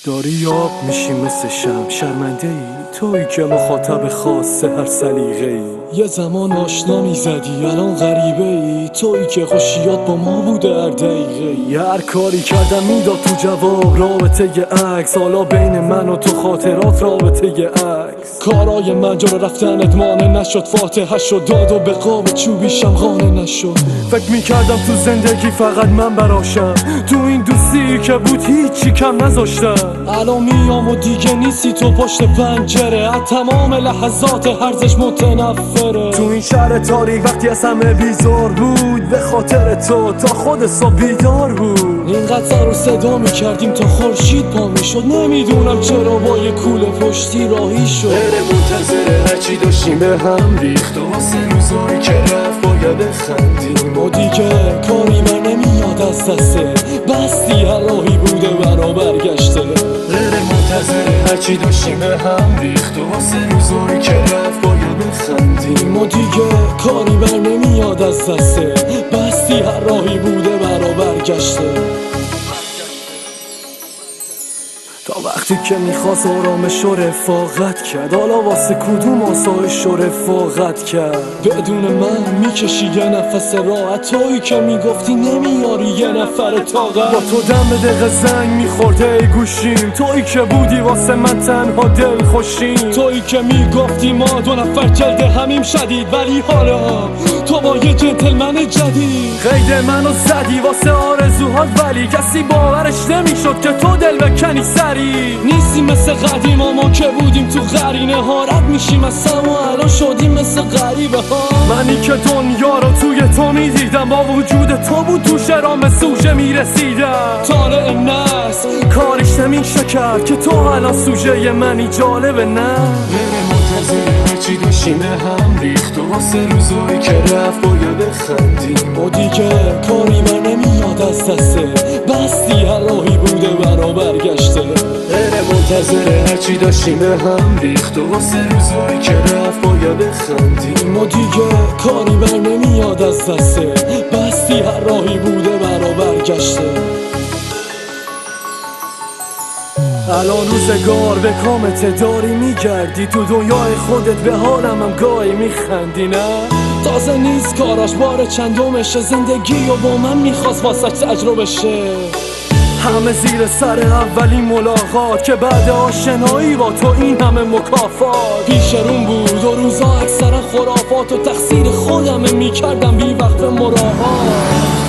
داری یاب میشی مثل شرمنده ای تویی که مخاطب خاص هر سلیقه ای. یه زمان آشنا میزدی الان غریبه ای تویی که خوشیات با ما بوده هر دقیقه ای. هر کاری کردم میداد تو جواب رابطه ی عکس، حالا بین من و تو خاطرات رابطه ی عکس. کارای من جلو رفتن ادمانه نشد، فاتحه شد داد و به قاب چوبیشم قانه نشد. فکر میکردم تو زندگی فقط من براشم، تو این دوستی که بود هیچی کم نذاشتم. الان میام و دیگه نیستی تو پشت پنجره، از تمام لحظات هرزش متنفره. تو این شهر تاریک وقتی از همه بیزار بود، به خاطر تو تا خود صبح بیدار بود. اینقدر سر و صدا میکردیم تا خورشید پا میشد، نمیدونم چرا با یه کوله پشتی راهی شد. غیر منتظره هرچی داشتیم به هم ریخت و واسه روزایی که رفت باید بخندیم. و دیگه کاری من نمیاد از دسته، بستی هر راهی بوده برا برگشته. غیر منتظره هرچی داشتیم به هم ریخت و واسه روزایی که رفت باید بخندیم. و دیگه کاری بر نمیاد از دسته، بستی هر راهی بوده برا برگشته. تا وقتی که میخواست آرامش و رفاقت کرد، حالا واسه کدوم آسایش و رفاقت کرد. بدون من میکشی یه نفس راحت، تویی که میگفتی نمیاری یه نفر طاقت. با تو دم به دقیقه زنگ میخورده ای گوشیم، تویی که بودی واسه من تنها دل خوشیم. تویی که میگفتی ما دو نفر جلد همیم شدید، ولی حالا تو با یه جنتلمن جدید قید منو زدی واسه آرزوهات، ولی کسی باورش نمیشد که تو دل بکنی سری. نیستیم مثل قدیما ما که بودیم تو قرینه ها، رد میشیم از سم و الان شدیم مثل غریبه ها. منی که دنیا رو توی تو میدیدم، با وجود تو بود تو شرام سوژه میرسیدم. طالع نسل کارش نمیشه کرد که تو الان سوژه منی، جالبه نه؟ غیر منتظر هرچی داشتیم به هم ریخت و واسه روزایی که رفت باید بخندیم. و دیگه کاری من نمیاد از دسته، بستی هر راهی بوده برا برگشته. غیر منتظر هرچی داشتیم به هم ریخت و واسه روزایی که رفت باید بخندیم. و دیگه کاری بر نمیاد از دسته، بستی هر راهی بوده برا برگشته. الان روزگار به کامت داری میگردی، تو دنیای خودت به حالم هم گاهی میخندی نه؟ تازه نیست کاراش بار چندمشه، زندگی و با من میخواست واسه تجربه شه. همه زیر سر اولین ملاقات که بعد آشنایی با تو این همه مکافات. پیش روم بود و روزا اکثرا خرافات و تقصیر خودمه میکردم بی وقت مراحات.